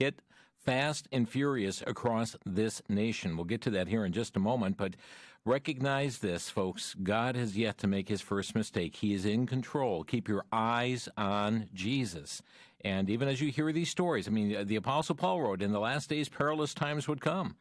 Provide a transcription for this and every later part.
hit fast and furious across this nation. We'll get to that here in just a moment, but recognize this, folks. God has yet to make his first mistake. He is in control. Keep your eyes on Jesus. And even as you hear these stories, I mean, the Apostle Paul wrote, in the last days, perilous times would come.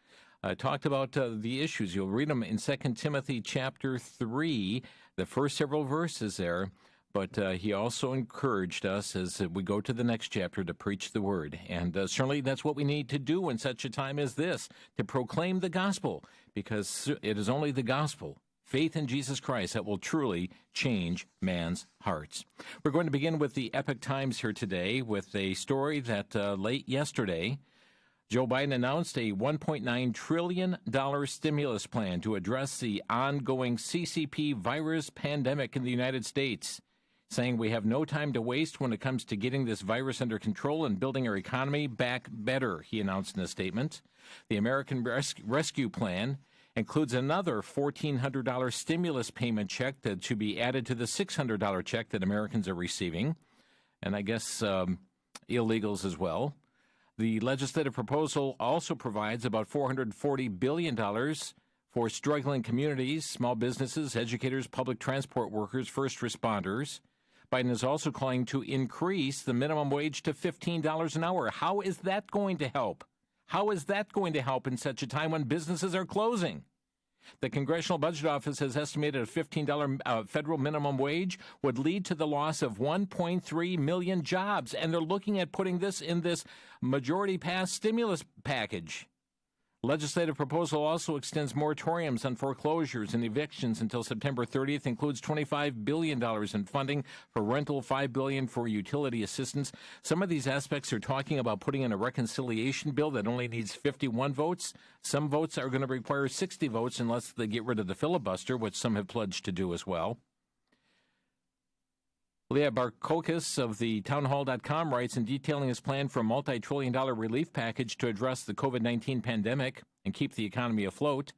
Talked about the issues. You'll read them in 2 Timothy chapter 3, the first several verses there. But he also encouraged us as we go to the next chapter to preach the word. And certainly that's what we need to do in such a time as this, to proclaim the gospel, because it is only the gospel, faith in Jesus Christ, that will truly change man's hearts. We're going to begin with the Epic Times here today with a story that late yesterday, Joe Biden announced a $1.9 trillion stimulus plan to address the ongoing CCP virus pandemic in the United States, saying we have no time to waste when it comes to getting this virus under control and building our economy back better, he announced in a statement. The American Rescue Plan includes another $1,400 stimulus payment check to be added to the $600 check that Americans are receiving, and I guess illegals as well. The legislative proposal also provides about $440 billion for struggling communities, small businesses, educators, public transport workers, first responders. Biden is also calling to increase the minimum wage to $15 an hour. How is that going to help? How is that going to help in such a time when businesses are closing? The Congressional Budget Office has estimated a $15 federal minimum wage would lead to the loss of 1.3 million jobs, and they're looking at putting this in this majority-passed stimulus package. Legislative proposal also extends moratoriums on foreclosures and evictions until September 30th, includes $25 billion in funding for rental, $5 billion for utility assistance. Some of these aspects are talking about putting in a reconciliation bill that only needs 51 votes. Some votes are going to require 60 votes unless they get rid of the filibuster, which some have pledged to do as well. Leah Barkokis of the townhall.com writes in detailing his plan for a multi-trillion-dollar relief package to address the COVID-19 pandemic and keep the economy afloat.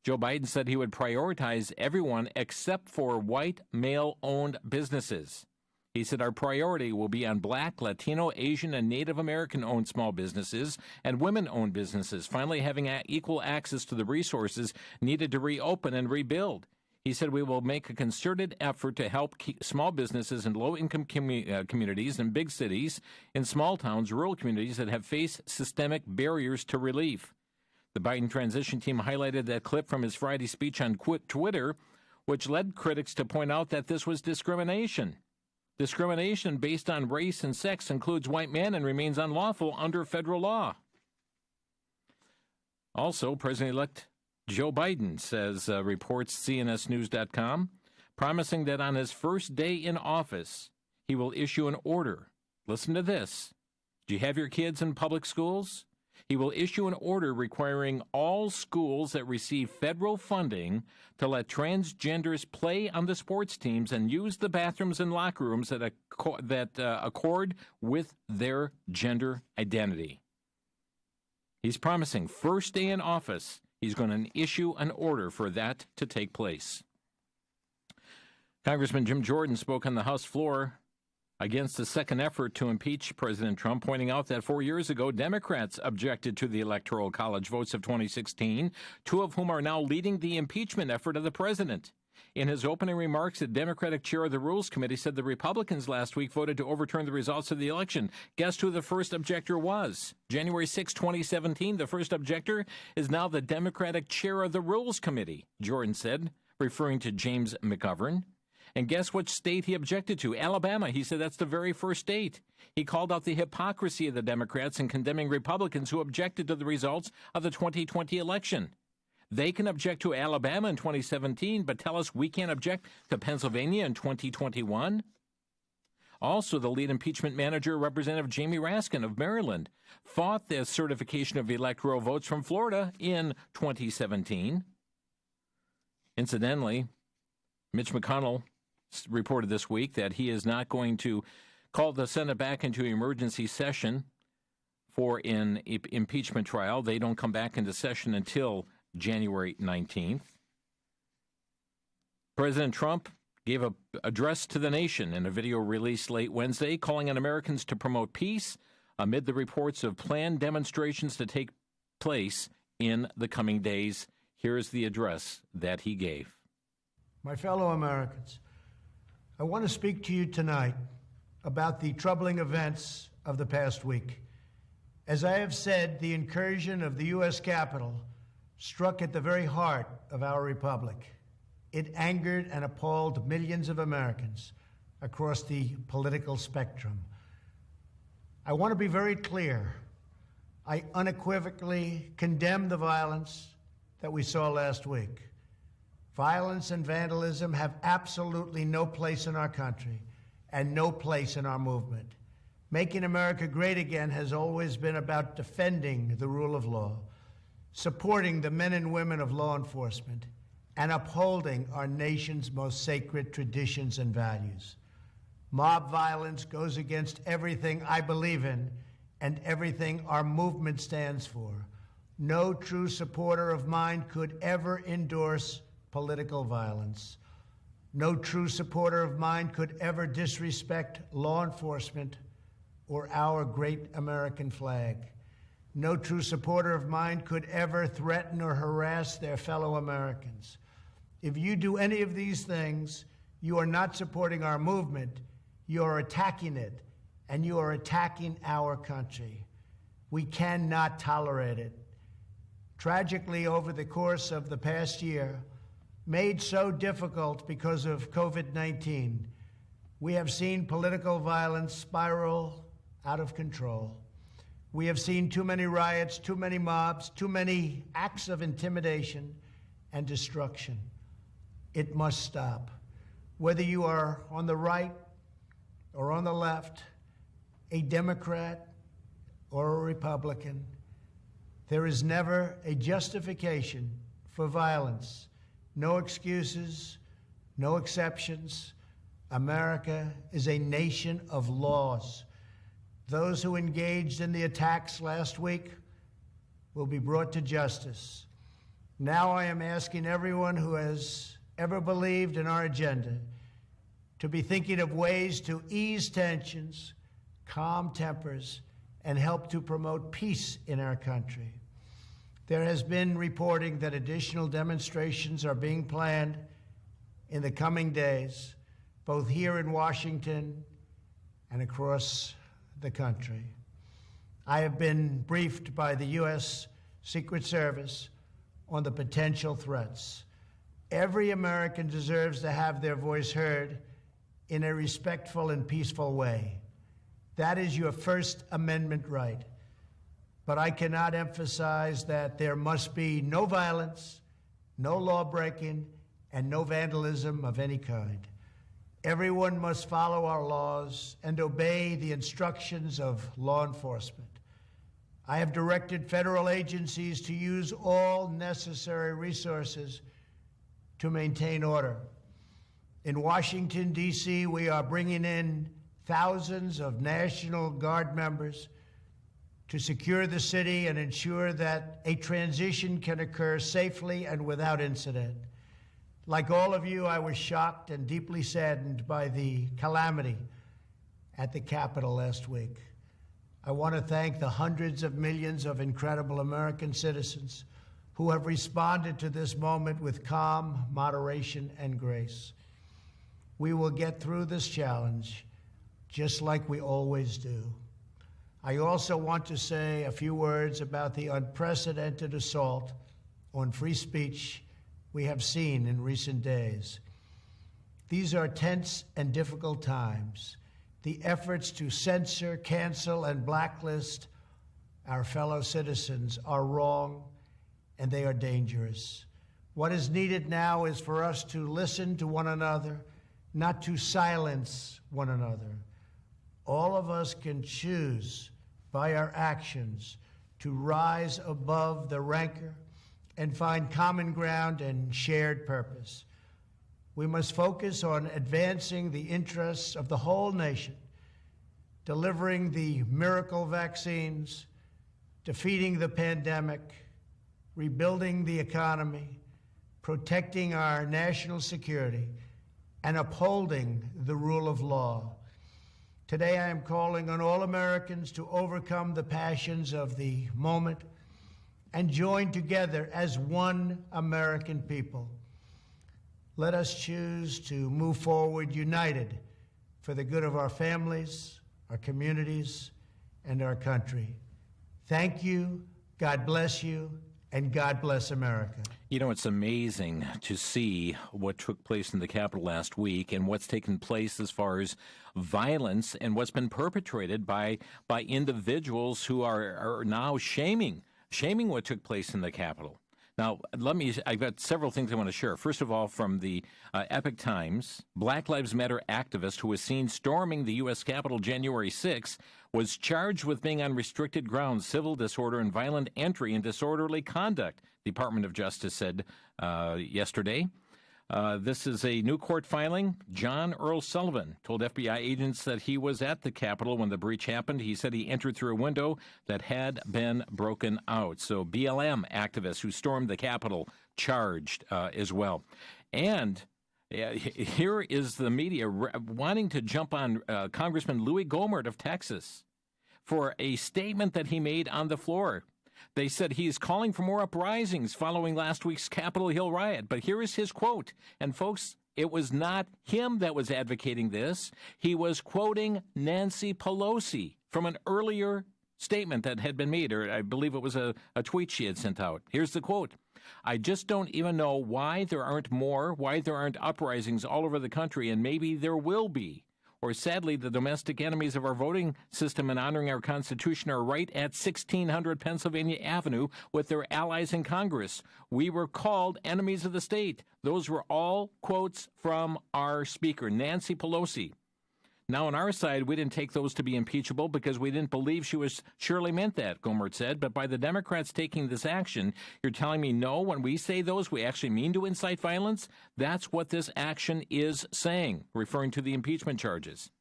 Joe Biden said he would prioritize everyone except for white, male-owned businesses. He said our priority will be on Black, Latino, Asian, and Native American-owned small businesses and women-owned businesses, finally having equal access to the resources needed to reopen and rebuild. He said we will make a concerted effort to help keep small businesses in low-income communities and big cities, in small towns, rural communities that have faced systemic barriers to relief. The Biden transition team highlighted that clip from his Friday speech on Twitter, which led critics to point out that this was discrimination. Discrimination based on race and sex includes white men and remains unlawful under federal law. Also, President-elect Joe Biden says, reports CNSnews.com, promising that on his first day in office, he will issue an order. Listen to this. Do you have your kids in public schools? He will issue an order requiring all schools that receive federal funding to let transgenders play on the sports teams and use the bathrooms and locker rooms that accord with their gender identity. He's promising first day in office, he's going to issue an order for that to take place. Congressman Jim Jordan spoke on the House floor against the second effort to impeach President Trump, pointing out that 4 years ago, Democrats objected to the Electoral College votes of 2016, two of whom are now leading the impeachment effort of the president. In his opening remarks, the Democratic chair of the Rules Committee said the Republicans last week voted to overturn the results of the election. Guess who the first objector was? January 6, 2017, the first objector is now the Democratic chair of the Rules Committee, Jordan said, referring to James McGovern. And guess which state he objected to? Alabama. He said that's the very first state. He called out the hypocrisy of the Democrats in condemning Republicans who objected to the results of the 2020 election. They can object to Alabama in 2017, but tell us we can't object to Pennsylvania in 2021? Also, the lead impeachment manager, Representative Jamie Raskin of Maryland, fought the certification of electoral votes from Florida in 2017. Incidentally, Mitch McConnell reported this week that he is not going to call the Senate back into emergency session for an impeachment trial. They don't come back into session until January 19th. President Trump gave an address to the nation in a video released late Wednesday, calling on Americans to promote peace, amid the reports of planned demonstrations to take place in the coming days. Here's the address that he gave. My fellow Americans, I want to speak to you tonight about the troubling events of the past week. As I have said, the incursion of the U.S. Capitol struck at the very heart of our republic. It angered and appalled millions of Americans across the political spectrum. I want to be very clear. I unequivocally condemn the violence that we saw last week. Violence and vandalism have absolutely no place in our country and no place in our movement. Making America great again has always been about defending the rule of law, supporting the men and women of law enforcement, and upholding our nation's most sacred traditions and values. Mob violence goes against everything I believe in and everything our movement stands for. No true supporter of mine could ever endorse political violence. No true supporter of mine could ever disrespect law enforcement or our great American flag. No true supporter of mine could ever threaten or harass their fellow Americans. If you do any of these things, you are not supporting our movement, you are attacking it, and you are attacking our country. We cannot tolerate it. Tragically, over the course of the past year, made so difficult because of COVID-19, we have seen political violence spiral out of control. We have seen too many riots, too many mobs, too many acts of intimidation and destruction. It must stop. Whether you are on the right or on the left, a Democrat or a Republican, there is never a justification for violence. No excuses, no exceptions. America is a nation of laws. Those who engaged in the attacks last week will be brought to justice. Now I am asking everyone who has ever believed in our agenda to be thinking of ways to ease tensions, calm tempers, and help to promote peace in our country. There has been reporting that additional demonstrations are being planned in the coming days, both here in Washington and across the country. I have been briefed by the U.S. Secret Service on the potential threats. Every American deserves to have their voice heard in a respectful and peaceful way. That is your First Amendment right. But I cannot emphasize that there must be no violence, no law-breaking, and no vandalism of any kind. Everyone must follow our laws and obey the instructions of law enforcement. I have directed federal agencies to use all necessary resources to maintain order. In Washington, D.C., we are bringing in thousands of National Guard members to secure the city and ensure that a transition can occur safely and without incident. Like all of you, I was shocked and deeply saddened by the calamity at the Capitol last week. I want to thank the hundreds of millions of incredible American citizens who have responded to this moment with calm, moderation, and grace. We will get through this challenge just like we always do. I also want to say a few words about the unprecedented assault on free speech we have seen in recent days. These are tense and difficult times. The efforts to censor, cancel, and blacklist our fellow citizens are wrong, and they are dangerous. What is needed now is for us to listen to one another, not to silence one another. All of us can choose by our actions to rise above the rancor and find common ground and shared purpose. We must focus on advancing the interests of the whole nation, delivering the miracle vaccines, defeating the pandemic, rebuilding the economy, protecting our national security, and upholding the rule of law. Today I am calling on all Americans to overcome the passions of the moment and join together as one American people. Let us choose to move forward united for the good of our families, our communities, and our country. Thank you, God bless you, and God bless America. You know, it's amazing to see what took place in the Capitol last week and what's taken place as far as violence and what's been perpetrated by individuals who are now shaming what took place in the Capitol. Now, I've got several things I want to share. First of all, from the Epoch Times, Black Lives Matter activist who was seen storming the U.S. Capitol January 6 was charged with being on restricted grounds, civil disorder, and violent entry and disorderly conduct, Department of Justice said yesterday. This is a new court filing. John Earl Sullivan told FBI agents that he was at the Capitol when the breach happened. He said he entered through a window that had been broken out. So BLM activists who stormed the Capitol charged as well. And here is the media wanting to jump on Congressman Louis Gohmert of Texas for a statement that he made on the floor. They said he is calling for more uprisings following last week's Capitol Hill riot. But here is his quote. And folks, it was not him that was advocating this. He was quoting Nancy Pelosi from an earlier statement that had been made, or I believe it was a tweet she had sent out. Here's the quote. I just don't even know why there aren't uprisings all over the country, and maybe there will be. Or sadly, the domestic enemies of our voting system and honoring our Constitution are right at 1600 Pennsylvania Avenue with their allies in Congress. We were called enemies of the state. Those were all quotes from our speaker, Nancy Pelosi. Now, on our side, we didn't take those to be impeachable because we didn't believe she was surely meant that, Gohmert said. But by the Democrats taking this action, you're telling me no, when we say those, we actually mean to incite violence? That's what this action is saying, referring to the impeachment charges.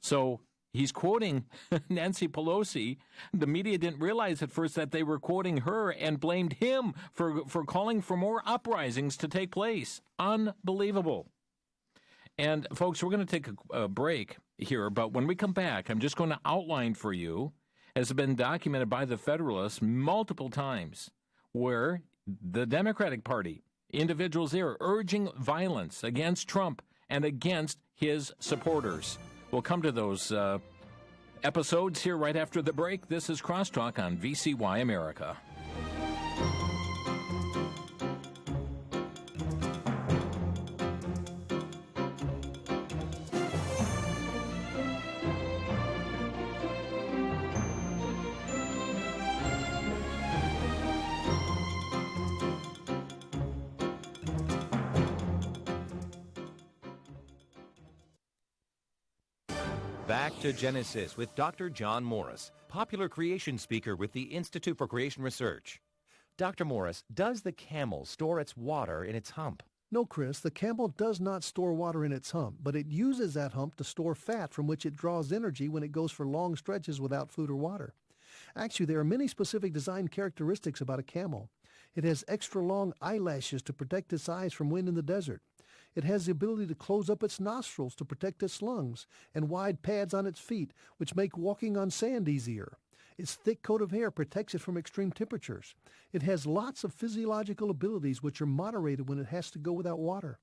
So he's quoting Nancy Pelosi. The media didn't realize at first that they were quoting her and blamed him for calling for more uprisings to take place. Unbelievable. And, folks, we're going to take a break here, but when we come back, I'm just going to outline for you, as has been documented by the Federalists multiple times, where the Democratic Party, individuals there, urging violence against Trump and against his supporters. We'll come to those episodes here right after the break. This is Crosstalk on VCY America. Back to Genesis with Dr. John Morris, popular creation speaker with the Institute for Creation Research. Dr. Morris, does the camel store its water in its hump? No, Chris, the camel does not store water in its hump, but it uses that hump to store fat from which it draws energy when it goes for long stretches without food or water. Actually, there are many specific design characteristics about a camel. It has extra long eyelashes to protect its eyes from wind in the desert. It has the ability to close up its nostrils to protect its lungs, and wide pads on its feet, which make walking on sand easier. Its thick coat of hair protects it from extreme temperatures. It has lots of physiological abilities which are moderated when it has to go without water.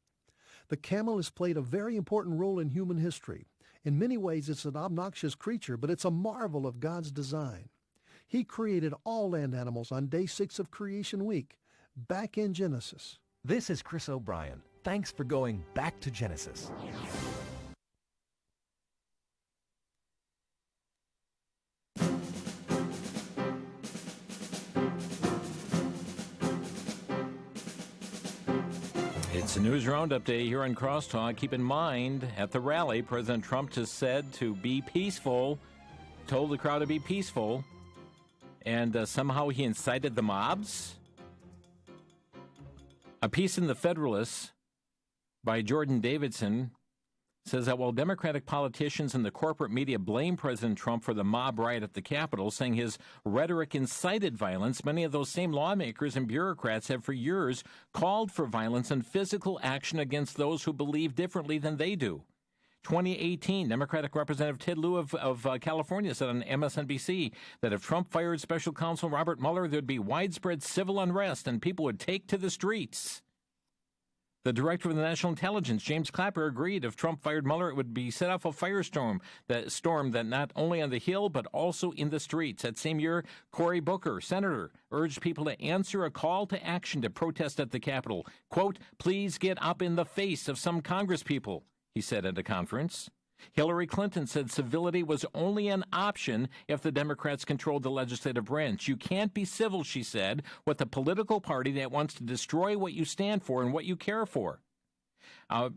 The camel has played a very important role in human history. In many ways, it's an obnoxious creature, but it's a marvel of God's design. He created all land animals on day 6 of Creation Week, back in Genesis. This is Chris O'Brien. Thanks for going back to Genesis. It's a news roundup day here on Crosstalk. Keep in mind, at the rally, President Trump just said to be peaceful, told the crowd to be peaceful, and somehow he incited the mobs. A piece in the Federalist by Jordan Davidson says that while Democratic politicians and the corporate media blame President Trump for the mob riot at the Capitol, saying his rhetoric incited violence, many of those same lawmakers and bureaucrats have for years called for violence and physical action against those who believe differently than they do. 2018, Democratic Representative Ted Lieu of California said on MSNBC that if Trump fired Special Counsel Robert Mueller, there'd be widespread civil unrest and people would take to the streets. The director of the National Intelligence, James Clapper, agreed if Trump fired Mueller, it would be set off a firestorm that not only on the Hill, but also in the streets. That same year, Cory Booker, senator, urged people to answer a call to action to protest at the Capitol. Quote, please get up in the face of some congresspeople, he said at a conference. Hillary Clinton said civility was only an option if the Democrats controlled the legislative branch. You can't be civil, she said, with a political party that wants to destroy what you stand for and what you care for.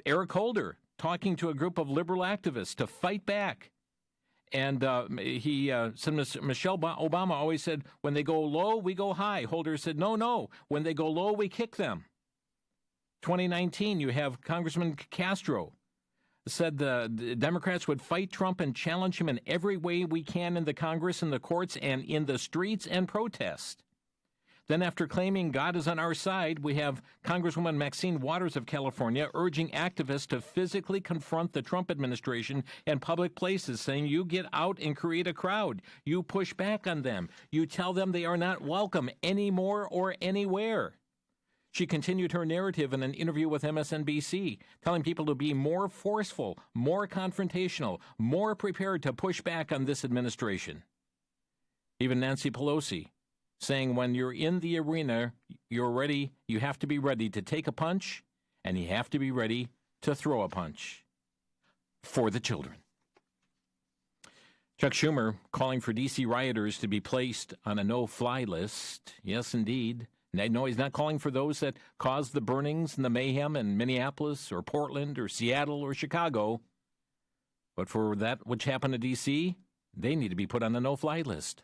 Eric Holder talking to a group of liberal activists to fight back. And he said Michelle Obama always said, when they go low, we go high. Holder said, no, when they go low, we kick them. 2019, you have Congressman Castro said the Democrats would fight Trump and challenge him in every way we can in the Congress, in the courts, and in the streets and protest. Then after claiming God is on our side, we have Congresswoman Maxine Waters of California urging activists to physically confront the Trump administration in public places, saying you get out and create a crowd. You push back on them. You tell them they are not welcome anymore or anywhere. She continued her narrative in an interview with MSNBC, telling people to be more forceful, more confrontational, more prepared to push back on this administration. Even Nancy Pelosi saying when you're in the arena, you have to be ready to take a punch, and you have to be ready to throw a punch for the children. Chuck Schumer calling for D.C. rioters to be placed on a no-fly list. Yes, indeed. No, he's not calling for those that caused the burnings and the mayhem in Minneapolis or Portland or Seattle or Chicago. But for that which happened to D.C., they need to be put on the no-fly list.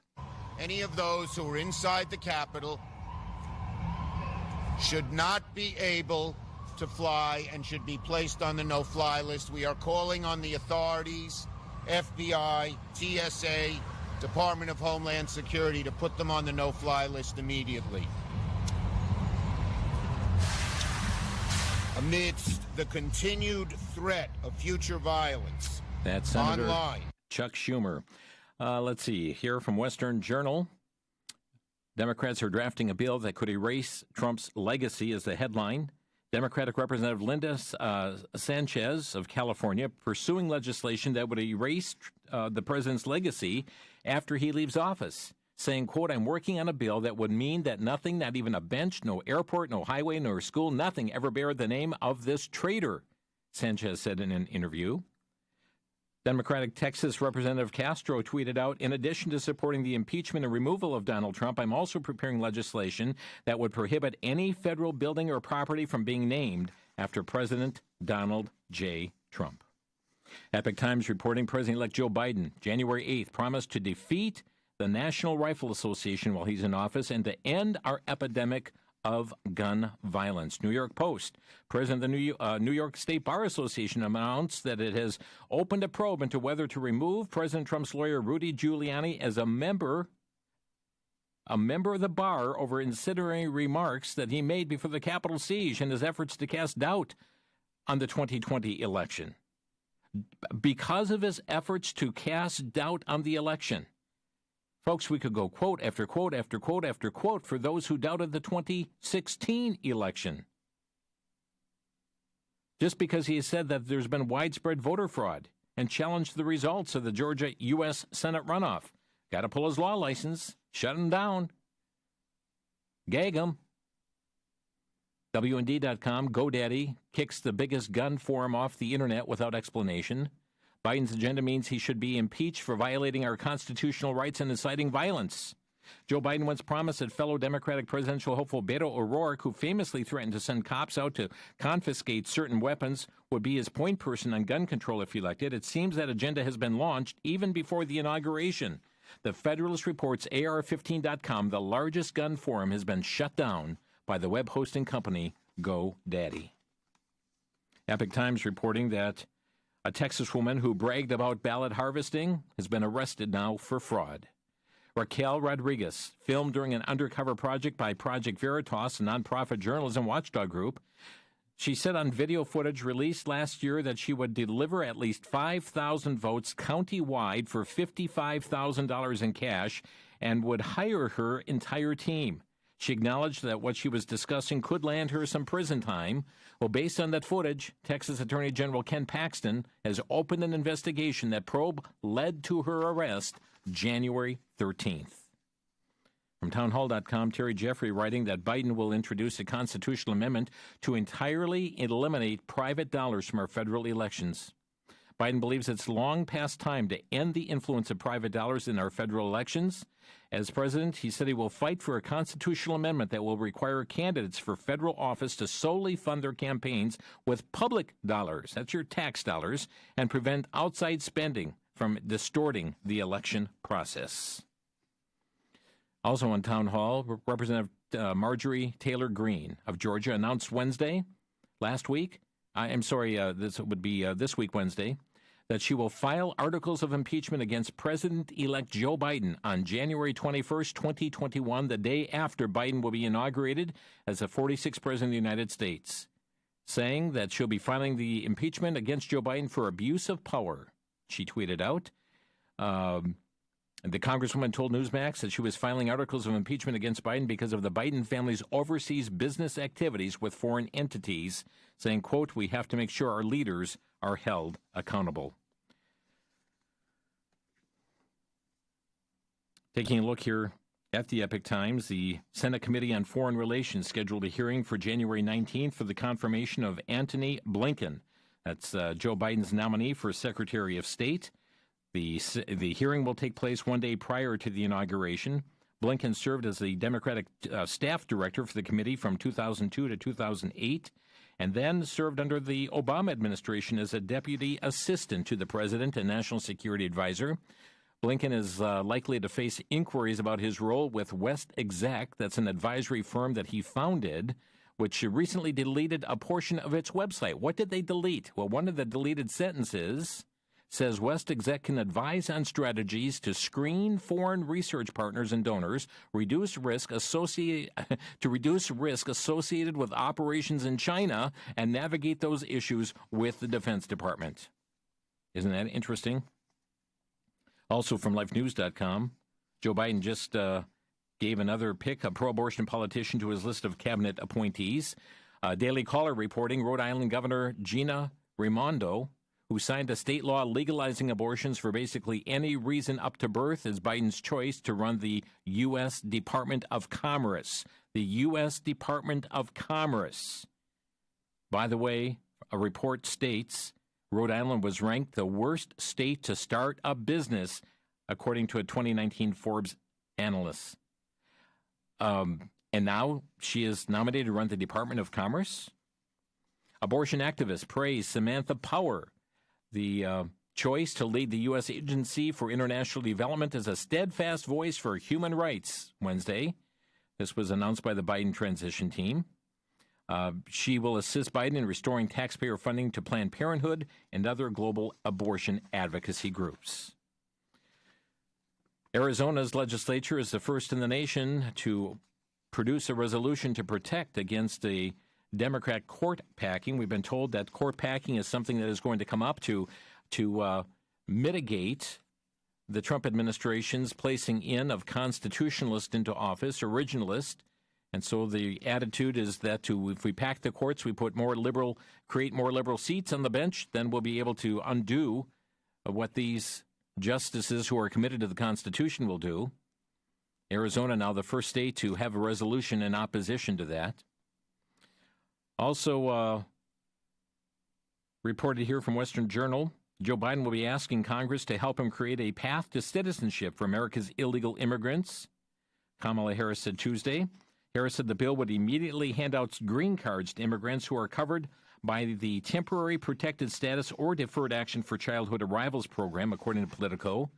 Any of those who are inside the Capitol should not be able to fly and should be placed on the no-fly list. We are calling on the authorities, FBI, TSA, Department of Homeland Security, to put them on the no-fly list immediately. Amidst the continued threat of future violence that's Senator online. Chuck Schumer. Let's see. Here from Western Journal, Democrats are drafting a bill that could erase Trump's legacy as the headline. Democratic Representative Linda Sanchez of California pursuing legislation that would erase the president's legacy after he leaves office, saying, quote, I'm working on a bill that would mean that nothing, not even a bench, no airport, no highway, no school, nothing ever bear the name of this traitor, Sanchez said in an interview. Democratic Texas Representative Castro tweeted out, in addition to supporting the impeachment and removal of Donald Trump, I'm also preparing legislation that would prohibit any federal building or property from being named after President Donald J. Trump. Epoch Times reporting President-elect Joe Biden, January 8th, promised to defeat the National Rifle Association while he's in office and to end our epidemic of gun violence. New York Post, President of the New York State Bar Association announced that it has opened a probe into whether to remove President Trump's lawyer Rudy Giuliani as a member of the bar over incendiary remarks that he made before the Capitol siege and his efforts to cast doubt on the 2020 election. Because of his efforts to cast doubt on the election, folks, we could go quote after quote after quote after quote for those who doubted the 2016 election. Just because he has said that there's been widespread voter fraud and challenged the results of the Georgia U.S. Senate runoff. Got to pull his law license, shut him down, gag him. WND.com, GoDaddy kicks the biggest gun forum off the internet without explanation. Biden's agenda means he should be impeached for violating our constitutional rights and inciting violence. Joe Biden once promised that fellow Democratic presidential hopeful Beto O'Rourke, who famously threatened to send cops out to confiscate certain weapons, would be his point person on gun control if elected. It seems that agenda has been launched even before the inauguration. The Federalist reports AR-15.com, the largest gun forum, has been shut down by the web hosting company GoDaddy. Epoch Times reporting that a Texas woman who bragged about ballot harvesting has been arrested now for fraud. Raquel Rodriguez, filmed during an undercover project by Project Veritas, a nonprofit journalism watchdog group, She said on video footage released last year that she would deliver at least 5,000 votes countywide for $55,000 in cash and would hire her entire team. She acknowledged that what she was discussing could land her some prison time. Well, based on that footage, Texas Attorney General Ken Paxton has opened an investigation. That probe led to her arrest January 13th. From townhall.com, Terry Jeffrey writing that Biden will introduce a constitutional amendment to entirely eliminate private dollars from our federal elections. Biden believes it's long past time to end the influence of private dollars in our federal elections. As president, he said he will fight for a constitutional amendment that will require candidates for federal office to solely fund their campaigns with public dollars, that's your tax dollars, and prevent outside spending from distorting the election process. Also on Town Hall, Representative Marjorie Taylor Greene of Georgia announced this week Wednesday, that she will file articles of impeachment against President-elect Joe Biden on January 21st, 2021, the day after Biden will be inaugurated as the 46th President of the United States, saying that she'll be filing the impeachment against Joe Biden for abuse of power. She tweeted out. The Congresswoman told Newsmax that she was filing articles of impeachment against Biden because of the Biden family's overseas business activities with foreign entities, saying, quote, "We have to make sure our leaders are held accountable." Taking a look here at the Epic Times, the Senate Committee on Foreign Relations scheduled a hearing for January 19th for the confirmation of Antony Blinken. That's Joe Biden's nominee for Secretary of State. The hearing will take place one day prior to the inauguration. Blinken served as the Democratic staff director for the committee from 2002 to 2008, and then served under the Obama administration as a deputy assistant to the president and national security advisor. Blinken is likely to face inquiries about his role with West Exec, that's an advisory firm that he founded, which recently deleted a portion of its website. What did they delete? Well, one of the deleted sentences says West Exec can advise on strategies to screen foreign research partners and donors, reduce risk associated with operations in China, and navigate those issues with the Defense Department. Isn't that interesting? Also from lifenews.com, Joe Biden just gave another pick, a pro-abortion politician, to his list of cabinet appointees. Daily Caller reporting Rhode Island Governor Gina Raimondo, who signed a state law legalizing abortions for basically any reason up to birth, is Biden's choice to run the U.S. Department of Commerce. The U.S. Department of Commerce. By the way, a report states Rhode Island was ranked the worst state to start a business, according to a 2019 Forbes analyst. And now she is nominated to run the Department of Commerce. Abortion activists praise Samantha Power, the choice to lead the U.S. Agency for International Development as a steadfast voice for human rights Wednesday. This was announced by the Biden transition team. She will assist Biden in restoring taxpayer funding to Planned Parenthood and other global abortion advocacy groups. Arizona's legislature is the first in the nation to produce a resolution to protect against a Democrat court packing. We've been told that court packing is something that is going to come up to mitigate the Trump administration's placing in of constitutionalists into office, originalist. And so the attitude is that if we pack the courts, we put create more liberal seats on the bench, then we'll be able to undo what these justices who are committed to the Constitution will do. Arizona now the first state to have a resolution in opposition to that. Also reported here from Western Journal, Joe Biden will be asking Congress to help him create a path to citizenship for America's illegal immigrants. Kamala Harris said Tuesday. Harris said the bill would immediately hand out green cards to immigrants who are covered by the Temporary Protected Status or Deferred Action for Childhood Arrivals program, according to Politico.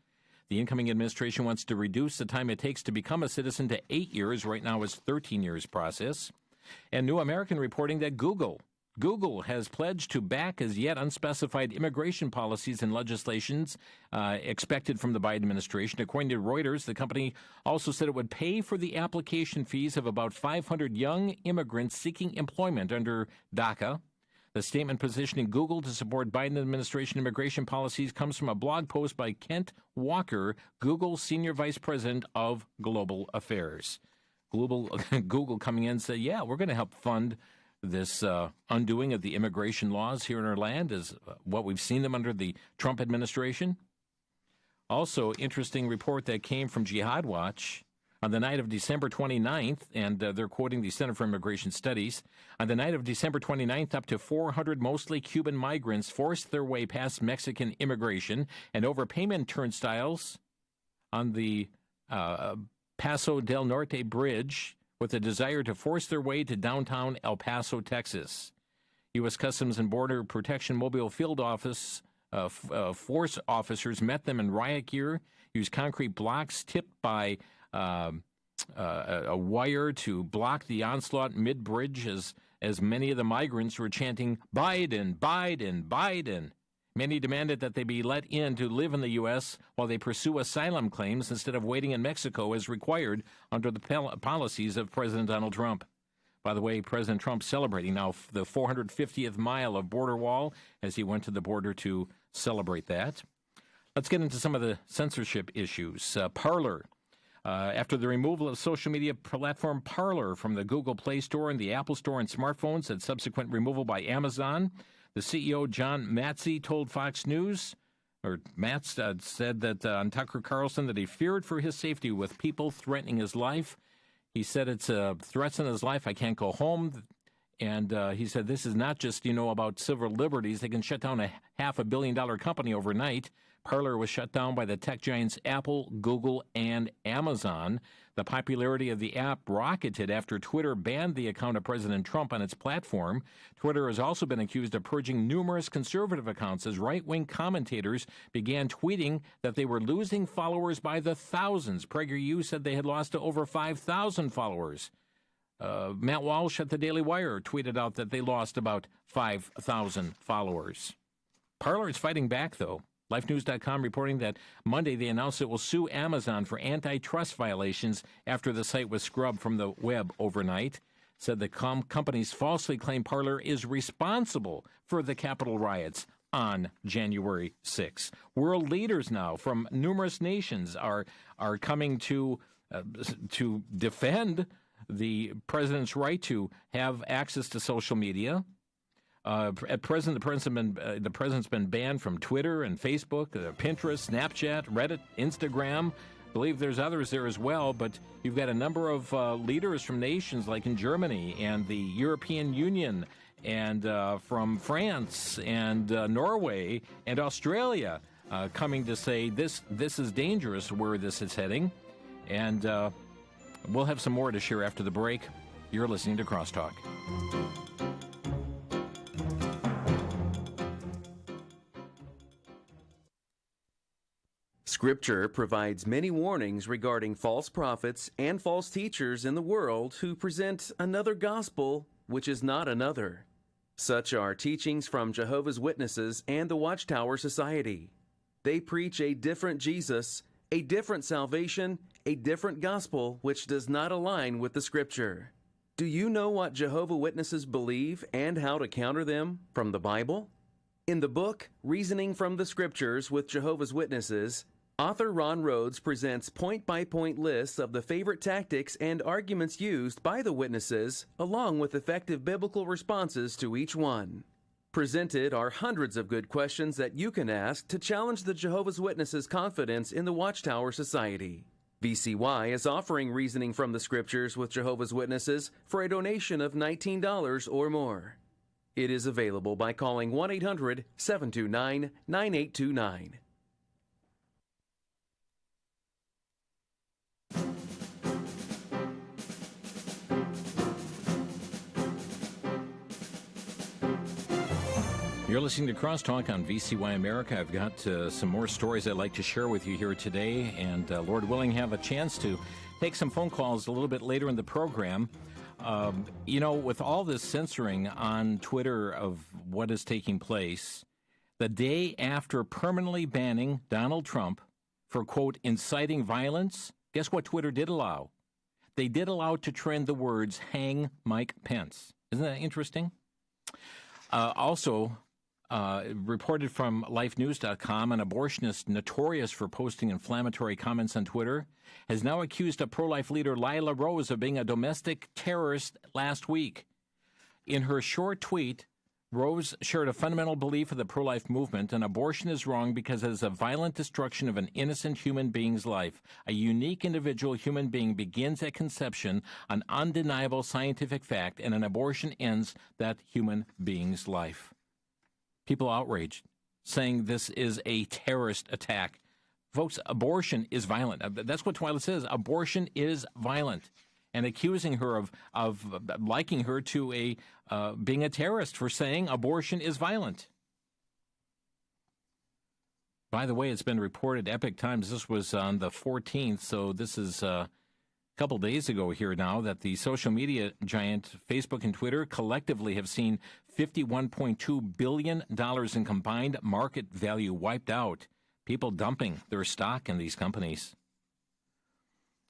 The incoming administration wants to reduce the time it takes to become a citizen to 8 years. Right now it's 13 years process. And New American reporting that Google Google has pledged to back as yet unspecified immigration policies and legislations expected from the Biden administration. According to Reuters, the company also said it would pay for the application fees of about 500 young immigrants seeking employment under DACA. The statement positioning Google to support Biden administration immigration policies comes from a blog post by Kent Walker, Google's Senior Vice President of Global Affairs. Google coming in and said, yeah, we're going to help fund this undoing of the immigration laws here in our land, is what we've seen them under the Trump administration. Also, interesting report that came from Jihad Watch. On the night of December 29th, and they're quoting the Center for Immigration Studies, on the night of December 29th, up to 400 mostly Cuban migrants forced their way past Mexican immigration and over payment turnstiles on the Paso del Norte Bridge with a desire to force their way to downtown El Paso, Texas. U.S. Customs and Border Protection Mobile Field Office force officers met them in riot gear, used concrete blocks tipped by a wire to block the onslaught mid-bridge as many of the migrants were chanting, Biden, Biden, Biden. Many demanded that they be let in to live in the U.S. while they pursue asylum claims instead of waiting in Mexico as required under the policies of President Donald Trump. By the way, President Trump celebrating now the 450th mile of border wall as he went to the border to celebrate that. Let's get into some of the censorship issues. Parler. After the removal of social media platform Parler from the Google Play Store and the Apple Store and smartphones and subsequent removal by Amazon, the CEO, John Matze, told Fox News, or Matz said that on Tucker Carlson that he feared for his safety with people threatening his life. He said it's threats on his life. I can't go home. And he said this is not just, about civil liberties. They can shut down a $500 million company overnight. Parler was shut down by the tech giants Apple, Google, and Amazon. The popularity of the app rocketed after Twitter banned the account of President Trump on its platform. Twitter has also been accused of purging numerous conservative accounts as right-wing commentators began tweeting that they were losing followers by the thousands. PragerU said they had lost to over 5,000 followers. Matt Walsh at the Daily Wire tweeted out that they lost about 5,000 followers. Parler is fighting back, though. LifeNews.com reporting that Monday they announced it will sue Amazon for antitrust violations after the site was scrubbed from the web overnight. Said the companies falsely claim Parler is responsible for the Capitol riots on January 6. World leaders now from numerous nations are coming to defend the president's right to have access to social media. At present, the president's been banned from Twitter and Facebook, Pinterest, Snapchat, Reddit, Instagram. I believe there's others there as well, but you've got a number of leaders from nations like in Germany and the European Union and from France and Norway and Australia coming to say this is dangerous where this is heading. And we'll have some more to share after the break. You're listening to Crosstalk. Scripture provides many warnings regarding false prophets and false teachers in the world who present another gospel which is not another. Such are teachings from Jehovah's Witnesses and the Watchtower Society. They preach a different Jesus, a different salvation, a different gospel which does not align with the Scripture. Do you know what Jehovah's Witnesses believe and how to counter them from the Bible? In the book, Reasoning from the Scriptures with Jehovah's Witnesses, author Ron Rhodes presents point-by-point lists of the favorite tactics and arguments used by the witnesses, along with effective biblical responses to each one. Presented are hundreds of good questions that you can ask to challenge the Jehovah's Witnesses' confidence in the Watchtower Society. VCY is offering Reasoning from the Scriptures with Jehovah's Witnesses for a donation of $19 or more. It is available by calling 1-800-729-9829. You're listening to Crosstalk on VCY America. I've got some more stories I'd like to share with you here today, and Lord willing, have a chance to take some phone calls a little bit later in the program. With all this censoring on Twitter of what is taking place, the day after permanently banning Donald Trump for, quote, inciting violence, guess what Twitter did allow? They did allow to trend the words, hang Mike Pence. Isn't that interesting? Also, reported from lifenews.com, an abortionist notorious for posting inflammatory comments on Twitter has now accused a pro-life leader, Lila Rose, of being a domestic terrorist last week. In her short tweet, Rose shared a fundamental belief of the pro-life movement, and abortion is wrong because it is a violent destruction of an innocent human being's life. A unique individual human being begins at conception, an undeniable scientific fact, and an abortion ends that human being's life. People outraged, saying this is a terrorist attack. Folks, abortion is violent. That's what Twyla says. Abortion is violent. And accusing her of liking her to being a terrorist for saying abortion is violent. By the way, it's been reported, Epoch Times, this was on the 14th, so this is a couple days ago here now, that the social media giant Facebook and Twitter collectively have seen $51.2 billion in combined market value wiped out. People dumping their stock in these companies.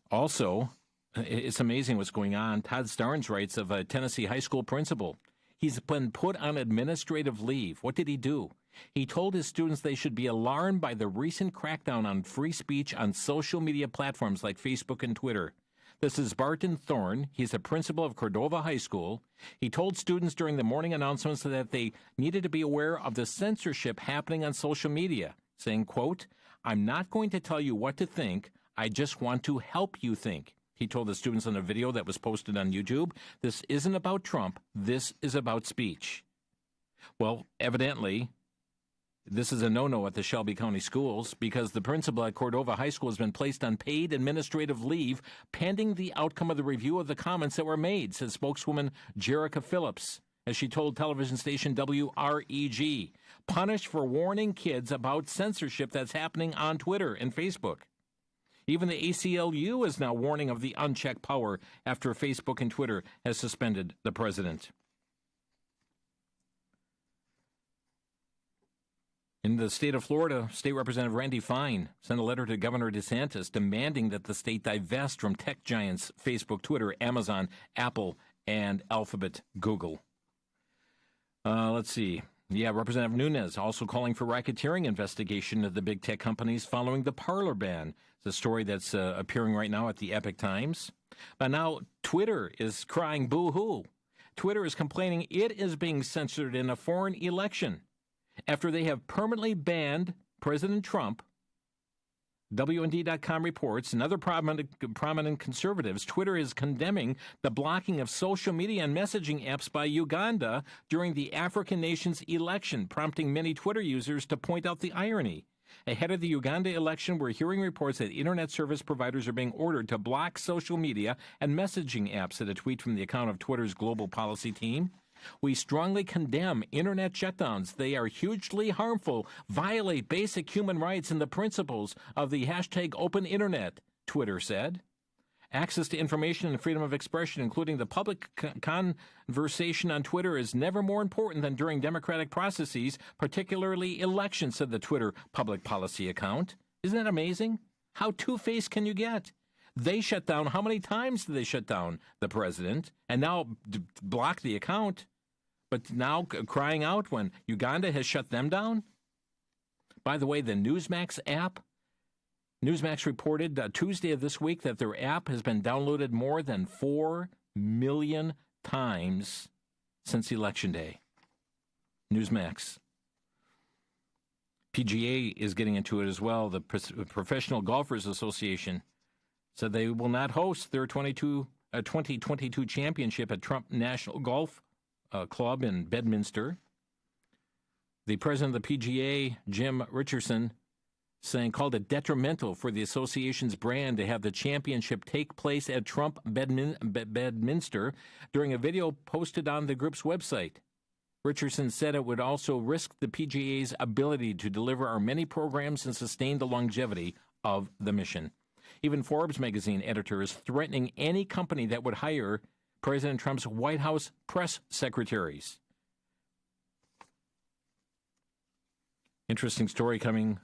Also, it's amazing what's going on. Todd Starnes writes of a Tennessee high school principal. He's been put on administrative leave. What did he do? He told his students they should be alarmed by the recent crackdown on free speech on social media platforms like Facebook and Twitter. This is Barton Thorne. He's a principal of Cordova High School. He told students during the morning announcements that they needed to be aware of the censorship happening on social media, saying, quote, "I'm not going to tell you what to think. I just want to help you think." He told the students in a video that was posted on YouTube, "This isn't about Trump. This is about speech." Well, evidently, this is a no-no at the Shelby County Schools because the principal at Cordova High School has been placed on paid administrative leave pending the outcome of the review of the comments that were made, says spokeswoman Jerica Phillips, as she told television station WREG, punished for warning kids about censorship that's happening on Twitter and Facebook. Even the ACLU is now warning of the unchecked power after Facebook and Twitter has suspended the president. In the state of Florida, State Representative Randy Fine sent a letter to Governor DeSantis demanding that the state divest from tech giants Facebook, Twitter, Amazon, Apple, and Alphabet, Google. Let's see. Yeah, Representative Nunes also calling for racketeering investigation of the big tech companies following the Parler ban. It's a story that's appearing right now at the Epoch Times. But now Twitter is crying boo-hoo. Twitter is complaining it is being censored in a foreign election after they have permanently banned President Trump. WND.com reports, and other prominent conservatives, Twitter is condemning the blocking of social media and messaging apps by Uganda during the African nation's election, prompting many Twitter users to point out the irony. Ahead of the Uganda election, we're hearing reports that internet service providers are being ordered to block social media and messaging apps, said a tweet from the account of Twitter's global policy team. We strongly condemn internet shutdowns. They are hugely harmful, violate basic human rights and the principles of the hashtag open internet, Twitter said. Access to information and freedom of expression, including the public conversation on Twitter, is never more important than during democratic processes, particularly elections, said the Twitter public policy account. Isn't that amazing? How two-faced can you get? They shut down. How many times did they shut down the president and now block the account? But now crying out when Uganda has shut them down? By the way, the Newsmax app, Newsmax reported Tuesday of this week that their app has been downloaded more than 4 million times since Election Day. Newsmax. PGA is getting into it as well. The Professional Golfers Association said they will not host their 2022 championship at Trump National Golf Club in Bedminster. The president of the PGA, Jim Richardson, called it detrimental for the association's brand to have the championship take place at Trump Bedminster during a video posted on the group's website. Richardson said it would also risk the PGA's ability to deliver our many programs and sustain the longevity of the mission. Even Forbes magazine editor is threatening any company that would hire President Trump's White House press secretaries. Interesting story coming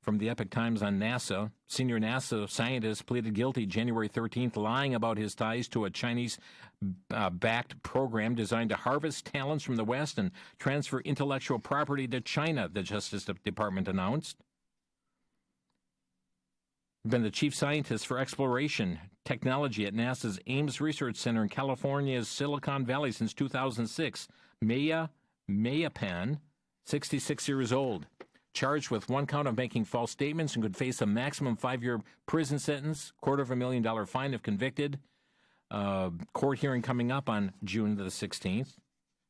from the Epoch Times on NASA. Senior NASA scientist pleaded guilty January 13th, lying about his ties to a Chinese-backed program designed to harvest talents from the West and transfer intellectual property to China, the Justice Department announced. Been the chief scientist for exploration technology at NASA's Ames Research Center in California's Silicon Valley since 2006. Maya Mayapan, 66 years old, charged with one count of making false statements and could face a maximum 5-year prison sentence, $250,000 fine if convicted. Court hearing coming up on June the 16th.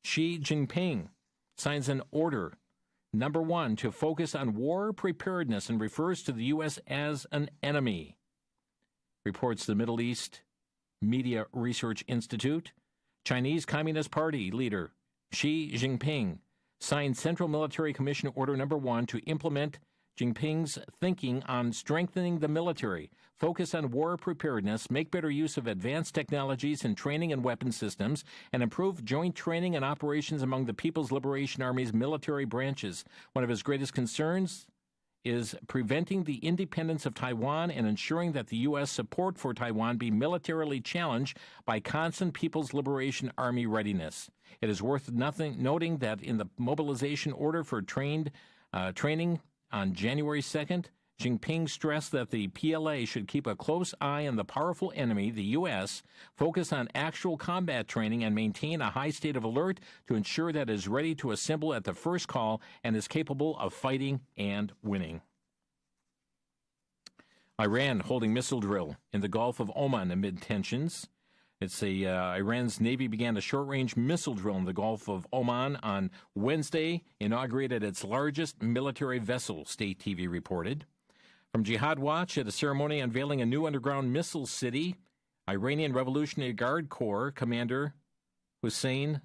Xi Jinping signs an order, number 1, to focus on war preparedness and refers to the U.S. as an enemy, reports the Middle East Media Research Institute. Chinese Communist Party leader Xi Jinping signed Central Military Commission Order Number 1 to implement Jinping's thinking on strengthening the military, focus on war preparedness, make better use of advanced technologies in training and weapon systems, and improve joint training and operations among the People's Liberation Army's military branches. One of his greatest concerns is preventing the independence of Taiwan and ensuring that the U.S. support for Taiwan be militarily challenged by constant People's Liberation Army readiness. It is worth noting that in the mobilization order for training on January 2nd, Jinping stressed that the PLA should keep a close eye on the powerful enemy, the U.S., focus on actual combat training, and maintain a high state of alert to ensure that it is ready to assemble at the first call and is capable of fighting and winning. Iran holding missile drill in the Gulf of Oman amid tensions. Iran's Navy began a short-range missile drill in the Gulf of Oman on Wednesday, inaugurated its largest military vessel, state TV reported. From Jihad Watch, at a ceremony unveiling a new underground missile city, Iranian Revolutionary Guard Corps Commander Hussein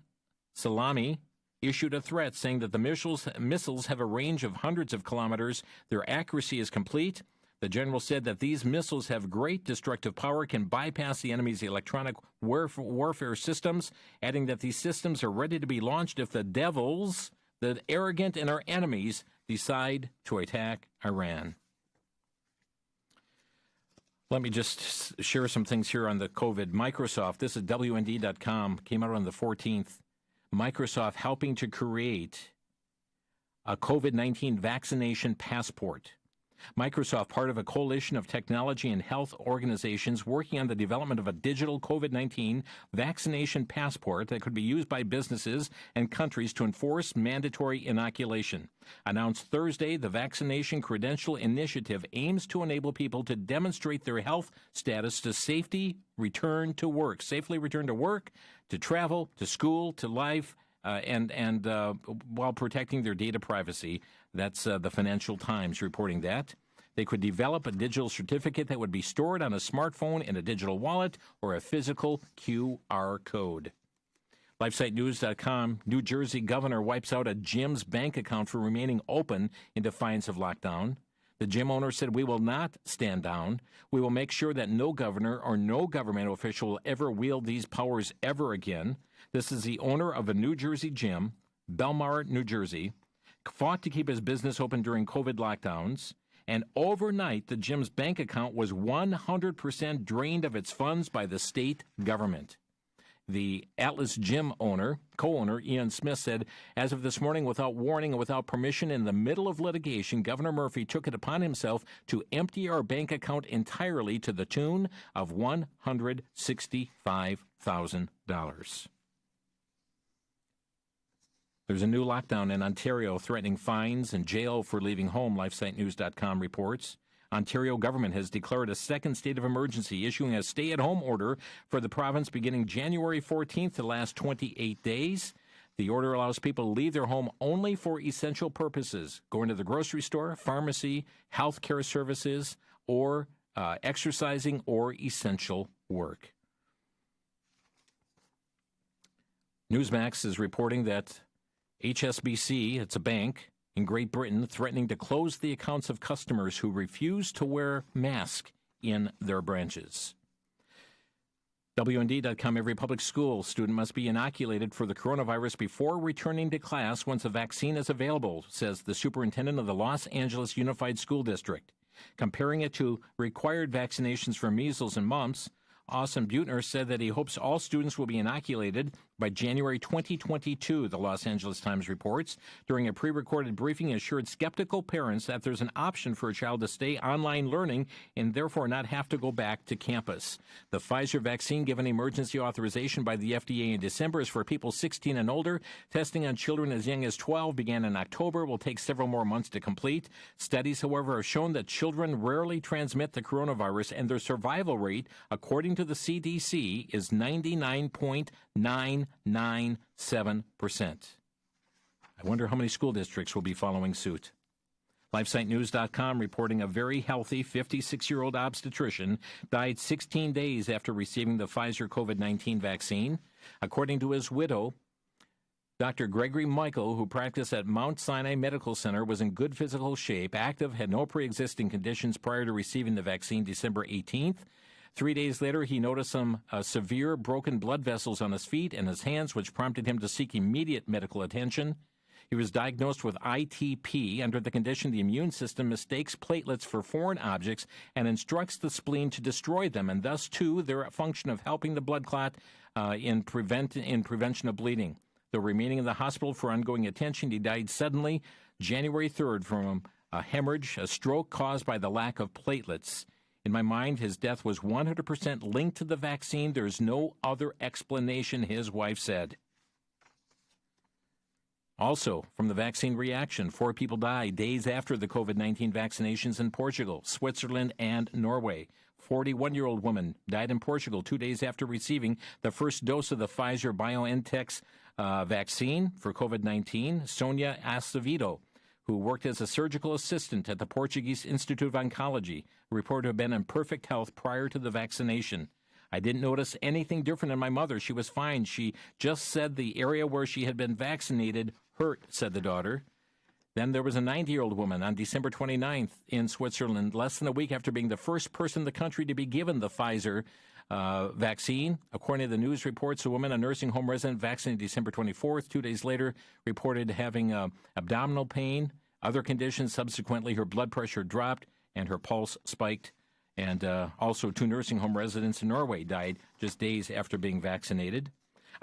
Salami issued a threat saying that the missiles have a range of hundreds of kilometers. Their accuracy is complete. The general said that these missiles have great destructive power, can bypass the enemy's electronic warfare systems, adding that these systems are ready to be launched if the devils, the arrogant and our enemies, decide to attack Iran. Let me just share some things here on the COVID. Microsoft, this is WND.com, came out on the 14th. Microsoft helping to create a COVID-19 vaccination passport. Microsoft, part of a coalition of technology and health organizations working on the development of a digital COVID-19 vaccination passport that could be used by businesses and countries to enforce mandatory inoculation. Announced Thursday, the Vaccination Credential Initiative aims to enable people to demonstrate their health status to safely return to work, to travel, to school, to life, and while protecting their data privacy. That's the Financial Times reporting that. They could develop a digital certificate that would be stored on a smartphone in a digital wallet or a physical QR code. LifeSiteNews.com, New Jersey governor wipes out a gym's bank account for remaining open in defiance of lockdown. The gym owner said, "We will not stand down. We will make sure that no governor or no government official will ever wield these powers ever again." This is the owner of a New Jersey gym, Belmar, New Jersey, fought to keep his business open during COVID lockdowns, and overnight the gym's bank account was 100% drained of its funds by the state government. The Atlas Gym co-owner, Ian Smith, said, "As of this morning, without warning and without permission, in the middle of litigation, Governor Murphy took it upon himself to empty our bank account entirely to the tune of $165,000. There's a new lockdown in Ontario threatening fines and jail for leaving home, LifeSiteNews.com reports. Ontario government has declared a second state of emergency, issuing a stay-at-home order for the province beginning January 14th to last 28 days. The order allows people to leave their home only for essential purposes, going to the grocery store, pharmacy, health care services, or exercising or essential work. Newsmax is reporting that HSBC, it's a bank in Great Britain, threatening to close the accounts of customers who refuse to wear masks in their branches. WND.com, every public school student must be inoculated for the coronavirus before returning to class once a vaccine is available, says the superintendent of the Los Angeles Unified School District. Comparing it to required vaccinations for measles and mumps, Austin Butner said that he hopes all students will be inoculated by January 2022, the Los Angeles Times reports. During a pre-recorded briefing, he assured skeptical parents that there's an option for a child to stay online learning and therefore not have to go back to campus. The Pfizer vaccine, given emergency authorization by the FDA in December, is for people 16 and older. Testing on children as young as 12 began in October, will take several more months to complete. Studies, however, have shown that children rarely transmit the coronavirus, and their survival rate, according to the CDC, is 99.997%. I wonder how many school districts will be following suit. LifeSiteNews.com reporting a very healthy 56-year-old obstetrician died 16 days after receiving the Pfizer COVID-19 vaccine. According to his widow, Dr. Gregory Michael, who practiced at Mount Sinai Medical Center, was in good physical shape, active, had no pre-existing conditions prior to receiving the vaccine December 18th. 3 days later, he noticed some severe broken blood vessels on his feet and his hands, which prompted him to seek immediate medical attention. He was diagnosed with ITP. Under the condition, the immune system mistakes platelets for foreign objects and instructs the spleen to destroy them, and thus, too, their function of helping the blood clot in prevention of bleeding. Though remaining in the hospital for ongoing attention, he died suddenly January 3rd from a hemorrhage, a stroke caused by the lack of platelets. In my mind, his death was 100% linked to the vaccine. There's no other explanation, his wife said. Also, from the vaccine reaction, 4 people died days after the COVID-19 vaccinations in Portugal, Switzerland, and Norway. 41-year-old woman died in Portugal 2 days after receiving the first dose of the Pfizer-BioNTech's vaccine for COVID-19. Sonia Acevedo, who worked as a surgical assistant at the Portuguese Institute of Oncology, reported to have been in perfect health prior to the vaccination. I didn't notice anything different in my mother. She was fine. She just said the area where she had been vaccinated hurt, said the daughter. Then there was a 90-year-old woman on December 29th in Switzerland, less than a week after being the first person in the country to be given the Pfizer vaccine. According to the news reports, a woman, a nursing home resident, vaccinated December 24th. 2 days later, reported having abdominal pain, other conditions. Subsequently, her blood pressure dropped and her pulse spiked. And also 2 nursing home residents in Norway died just days after being vaccinated.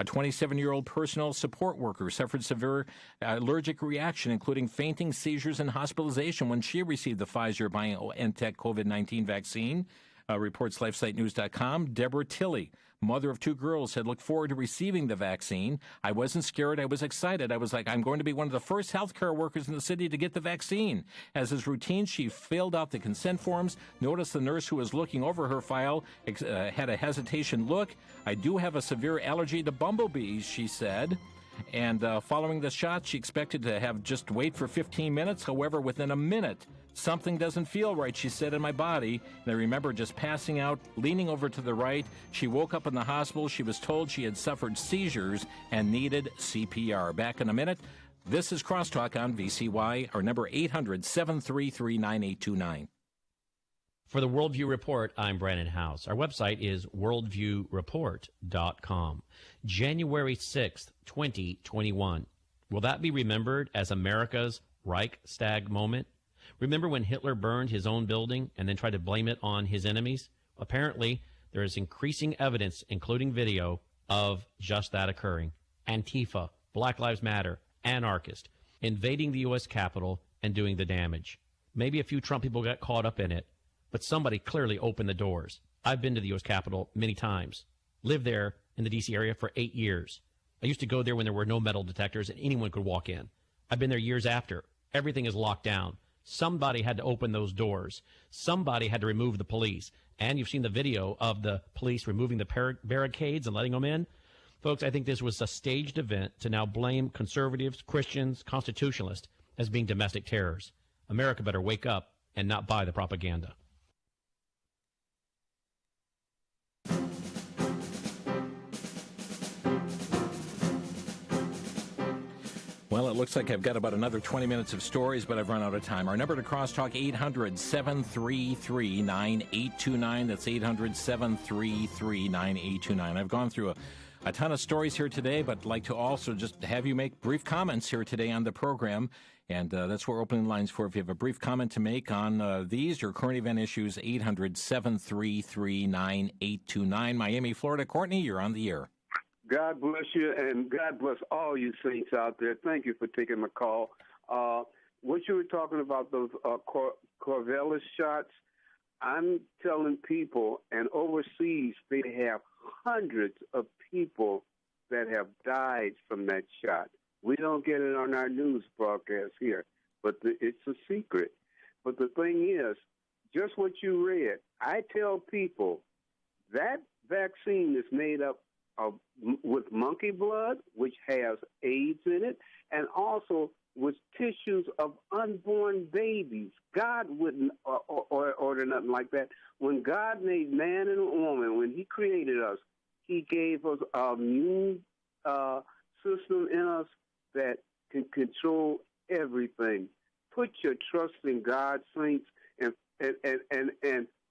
A 27-year-old personal support worker suffered severe allergic reaction, including fainting, seizures, and hospitalization when she received the Pfizer-BioNTech COVID-19 vaccine. Reports LifeSiteNews.com. Deborah Tilley, mother of 2 girls, had looked forward to receiving the vaccine. I wasn't scared. I was excited. I was like, I'm going to be one of the first healthcare workers in the city to get the vaccine. As is routine, she filled out the consent forms. Noticed the nurse who was looking over her file had a hesitation look. I do have a severe allergy to bumblebees, she said. And following the shot, she expected to have just wait for 15 minutes. However, within a minute, something doesn't feel right, she said, in my body. And I remember just passing out, leaning over to the right. She woke up in the hospital. She was told she had suffered seizures and needed CPR. Back in a minute. This is Crosstalk on VCY. Our number 800-733-9829. For the Worldview Report, I'm Brandon House. Our website is worldviewreport.com. January 6th, 2021. Will that be remembered as America's Reichstag moment? Remember when Hitler burned his own building and then tried to blame it on his enemies? Apparently, there is increasing evidence, including video, of just that occurring. Antifa, Black Lives Matter, anarchists, invading the U.S. Capitol and doing the damage. Maybe a few Trump people got caught up in it, but somebody clearly opened the doors. I've been to the U.S. Capitol many times, lived there in the D.C. area for 8 years. I used to go there when there were no metal detectors and anyone could walk in. I've been there years after. Everything is locked down. Somebody had to open those doors. Somebody had to remove the police. And you've seen the video of the police removing the barricades and letting them in. Folks, I think this was a staged event to now blame conservatives, Christians, constitutionalists as being domestic terrors. America better wake up and not buy the propaganda. Well, it looks like I've got about another 20 minutes of stories, but I've run out of time. Our number to Crosstalk, 800-733-9829. That's 800-733-9829. I've gone through a ton of stories here today, but I'd like to also just have you make brief comments here today on the program. And that's what we're opening lines for. If you have a brief comment to make on these or current event issues, 800-733-9829. Miami, Florida. Courtney, you're on the air. God bless you, and God bless all you saints out there. Thank you for taking my call. What you were talking about, those Corvallis shots, I'm telling people, and overseas they have hundreds of people that have died from that shot. We don't get it on our news broadcast here, but it's a secret. But the thing is, just what you read, I tell people that vaccine is made up with monkey blood, which has AIDS in it, and also with tissues of unborn babies. God wouldn't order nothing like that. When God made man and woman, when he created us, he gave us an immune system in us that can control everything. Put your trust in God, saints, and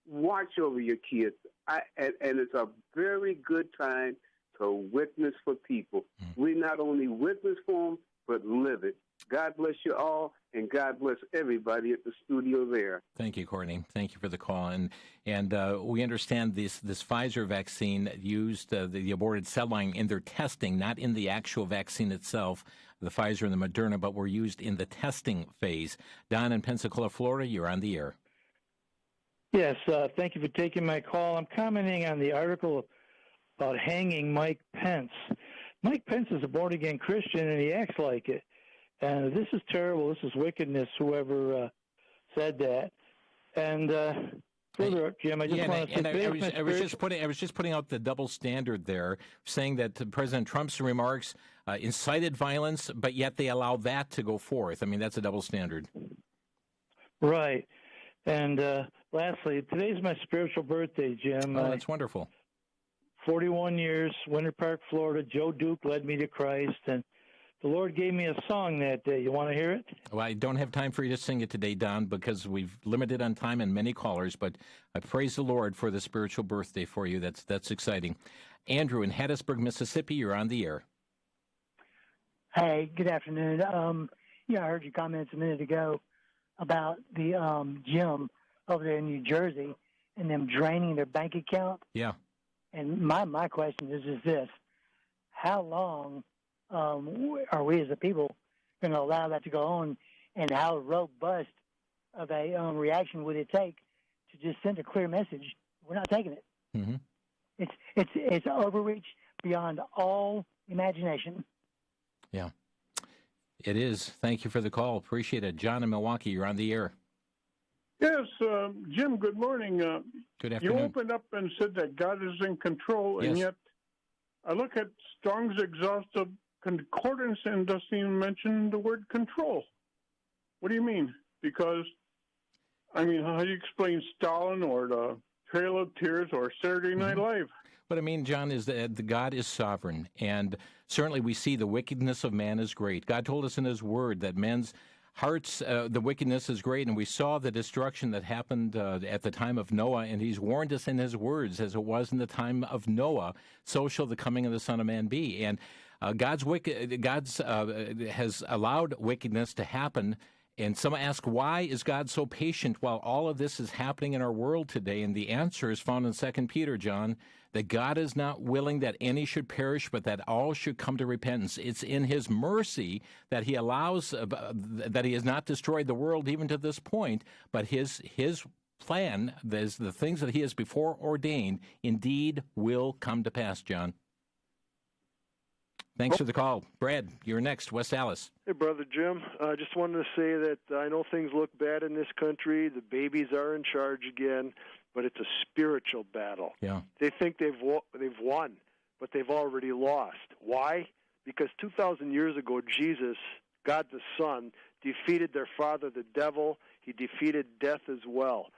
watch over your kids. And it's a very good time to witness for people. We not only witness for them, but live it. God bless you all, and God bless everybody at the studio there. Thank you, Courtney. Thank you for the call. And we understand this Pfizer vaccine used the aborted cell line in their testing, not in the actual vaccine itself, the Pfizer and the Moderna, but were used in the testing phase. Don in Pensacola, Florida, you're on the air. Yes, thank you for taking my call. I'm commenting on the article about hanging Mike Pence. Mike Pence is a born-again Christian, and he acts like it. And this is terrible. This is wickedness, whoever said that. And further up, Jim, I just want to say... I was just putting out the double standard there, saying that President Trump's remarks incited violence, but yet they allow that to go forth. I mean, that's a double standard. Right. And lastly, today's my spiritual birthday, Jim. Oh, that's wonderful. 41 years, Winter Park, Florida. Joe Duke led me to Christ, and the Lord gave me a song that day. You want to hear it? Well, I don't have time for you to sing it today, Don, because we've limited on time and many callers, but I praise the Lord for the spiritual birthday for you. That's exciting. Andrew in Hattiesburg, Mississippi, you're on the air. Hey, good afternoon. I heard your comments a minute ago about the gym over there in New Jersey and them draining their bank account. Yeah. And my question is this: how long are we as a people going to allow that to go on, and how robust of a reaction would it take to just send a clear message? We're not taking it. Mm-hmm. It's overreach beyond all imagination. Yeah, it is. Thank you for the call. Appreciate it. John in Milwaukee, you're on the air. Yes, Jim, good morning. Good afternoon. You opened up and said that God is in control, and yet I look at Strong's exhaustive concordance and doesn't even mention the word control. What do you mean? Because, how do you explain Stalin or the Trail of Tears or Saturday Night Live? What I mean, John, is that God is sovereign, and certainly we see the wickedness of man is great. God told us in his word that men's hearts, the wickedness is great, and we saw the destruction that happened at the time of Noah, and he's warned us in his words, as it was in the time of Noah, so shall the coming of the Son of Man be. And God's has allowed wickedness to happen. And some ask, why is God so patient while all of this is happening in our world today? And the answer is found in 2 Peter, John, that God is not willing that any should perish, but that all should come to repentance. It's in his mercy that he allows, that he has not destroyed the world even to this point, but his plan, the things that he has before ordained, indeed will come to pass, John. Thanks for the call. Brad, you're next. West Allis. Hey, Brother Jim. I just wanted to say that I know things look bad in this country. The babies are in charge again, but it's a spiritual battle. Yeah. They think they've won, but they've already lost. Why? Because 2,000 years ago, Jesus, God the Son, defeated their father, the devil. He defeated death as well.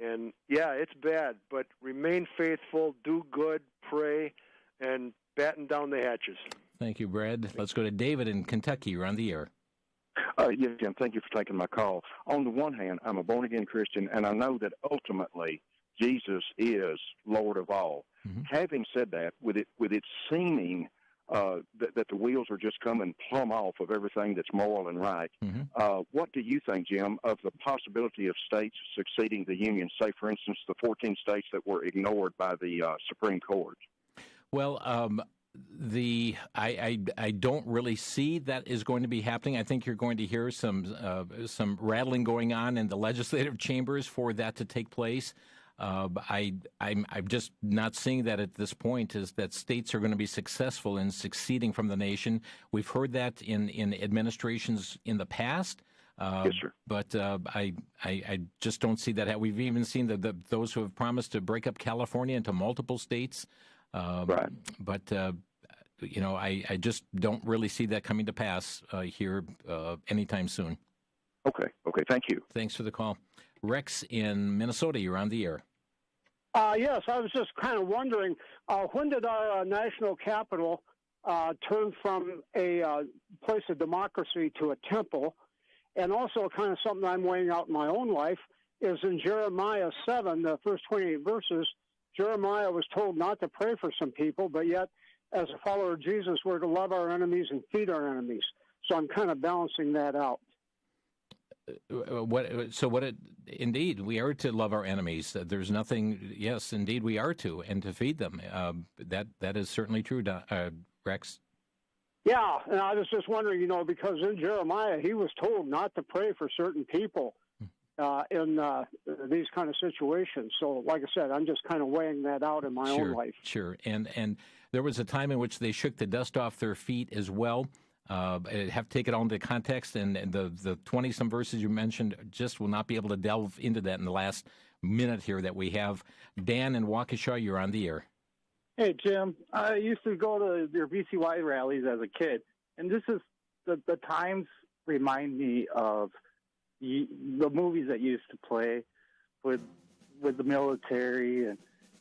And, yeah, it's bad, but remain faithful, do good, pray, and batten down the hatches. Thank you, Brad. Let's go to David in Kentucky. You're on the air. Yes, Jim, thank you for taking my call. On the one hand, I'm a born-again Christian, and I know that ultimately Jesus is Lord of all. Mm-hmm. Having said that, with it seeming that the wheels are just coming plumb off of everything that's moral and right, mm-hmm. What do you think, Jim, of the possibility of states succeeding the Union, say, for instance, the 14 states that were ignored by the Supreme Court? Well, I don't really see that is going to be happening. I think you're going to hear some rattling going on in the legislative chambers for that to take place. I'm just not seeing that at this point, is that states are going to be successful in succeeding from the nation. We've heard that in administrations in the past. Yes, sir. But I just don't see that. We've even seen those who have promised to break up California into multiple states. Right. But, I just don't really see that coming to pass here anytime soon. Okay, thank you. Thanks for the call. Rex in Minnesota, you're on the air. Yes, I was just kind of wondering, when did our national capital turn from a place of democracy to a temple? And also kind of something I'm weighing out in my own life is in Jeremiah 7, the first 28 verses, Jeremiah was told not to pray for some people, but yet, as a follower of Jesus, we're to love our enemies and feed our enemies. So I'm kind of balancing that out. Indeed, we are to love our enemies. There's nothing, yes, indeed we are to, and to feed them. That is certainly true, Rex. Yeah, and I was just wondering, because in Jeremiah, he was told not to pray for certain people in these kind of situations. So, like I said, I'm just kind of weighing that out in my own life. Sure, and there was a time in which they shook the dust off their feet as well. Have to take it all into context, and the 20-some verses you mentioned just will not be able to delve into that in the last minute here that we have. Dan in Waukesha, you're on the air. Hey, Jim. I used to go to your VCY rallies as a kid, and this is the times remind me of the movies that used to play with the military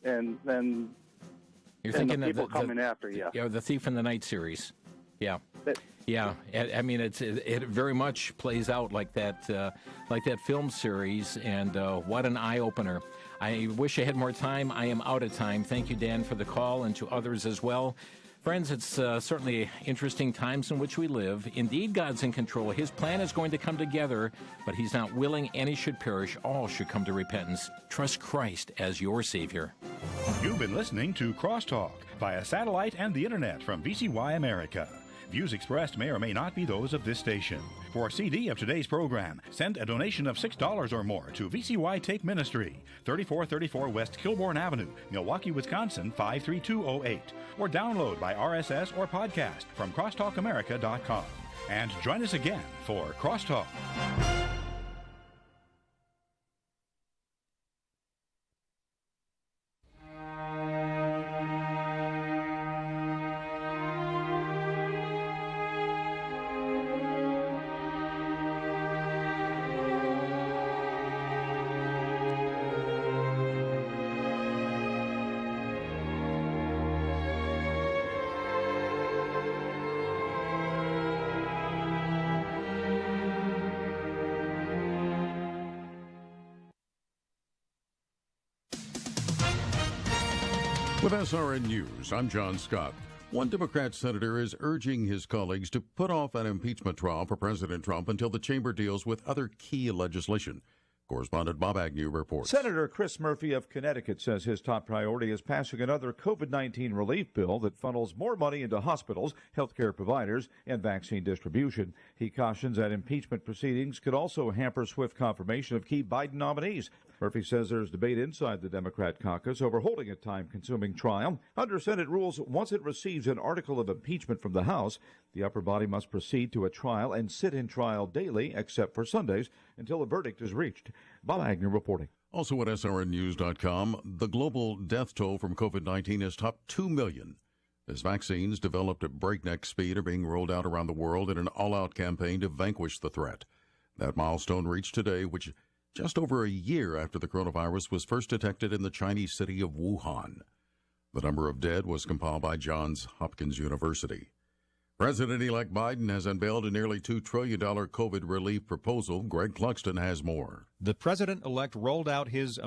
and then you're thinking the people of coming after you. Yeah, the Thief in the Night series. Yeah. Yeah, I mean, it very much plays out like that film series, and what an eye-opener. I wish I had more time. I am out of time. Thank you, Dan, for the call, and to others as well. Friends, it's certainly interesting times in which we live. Indeed, God's in control. His plan is going to come together, but he's not willing any should perish. All should come to repentance. Trust Christ as your Savior. You've been listening to Crosstalk via satellite and the Internet from VCY America. Views expressed may or may not be those of this station. For a CD of today's program, send a donation of $6 or more to VCY Take Ministry, 3434 West Kilbourne Avenue, Milwaukee, Wisconsin, 53208. Or download by RSS or podcast from crosstalkamerica.com. And join us again for Crosstalk. With SRN News, I'm John Scott. One Democrat senator is urging his colleagues to put off an impeachment trial for President Trump until the chamber deals with other key legislation. Correspondent Bob Agnew reports. Senator Chris Murphy of Connecticut says his top priority is passing another COVID-19 relief bill that funnels more money into hospitals, healthcare providers, and vaccine distribution. He cautions that impeachment proceedings could also hamper swift confirmation of key Biden nominees. Murphy says there's debate inside the Democrat caucus over holding a time-consuming trial. Under Senate rules, once it receives an article of impeachment from the House, the upper body must proceed to a trial and sit in trial daily, except for Sundays, until a verdict is reached. Bob Agnew reporting. Also at SRNnews.com, the global death toll from COVID-19 has topped 2 million. As vaccines developed at breakneck speed are being rolled out around the world in an all-out campaign to vanquish the threat. That milestone reached today, which just over a year after the coronavirus was first detected in the Chinese city of Wuhan. The number of dead was compiled by Johns Hopkins University. President-elect Biden has unveiled a nearly $2 trillion COVID relief proposal. Greg Cluxton has more. The president-elect rolled out his